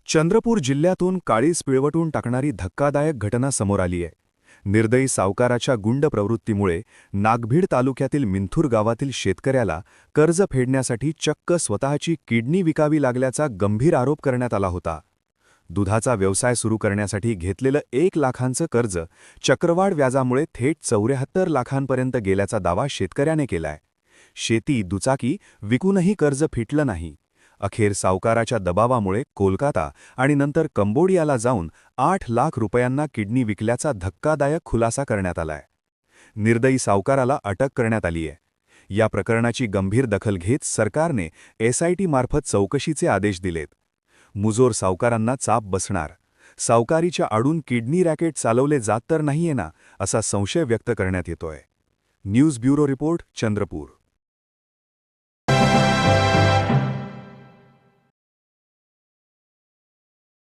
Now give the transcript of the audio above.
चंद्रपूर जिल्ह्यातून काळीज पिळवटून टाकणारी धक्कादायक घटना समोर आली आहे. निर्दयी सावकाराच्या गुंड प्रवृत्तीमुळे नागभीड तालुक्यातील मिंथूर गावातील शेतकऱ्याला कर्ज फेडण्यासाठी चक्क स्वतःची किडनी विकावी लागल्याचा गंभीर आरोप करण्यात आला होता. दुधाचा व्यवसाय सुरू करण्यासाठी घेतलेलं 1 लाखांचं कर्ज चक्रवाढ व्याजामुळे थेट 74 लाखांपर्यंत गेल्याचा दावा शेतकऱ्याने केलाय. शेती, दुचाकी विकूनही कर्ज फिटलं नाही. अखेर सावकाराच्या दबावामुळे कोलकाता आणि नंतर कंबोडियाला जाऊन 8 लाख रुपयांना किडनी विकल्याचा धक्कादायक खुलासा करण्यात आलाय. निर्दयी सावकाराला अटक करण्यात आली आहे. या प्रकरणाची गंभीर दखल घेत सरकारने SIT मार्फत चौकशीचे आदेश दिलेत. मुजोर सावकारांना चाप बसणार. सावकारीच्या आडून किडनी रॅकेट चालवले जात तर नाहीये ना, असा संशय व्यक्त करण्यात येतोय. News bureau report, Chandrapur.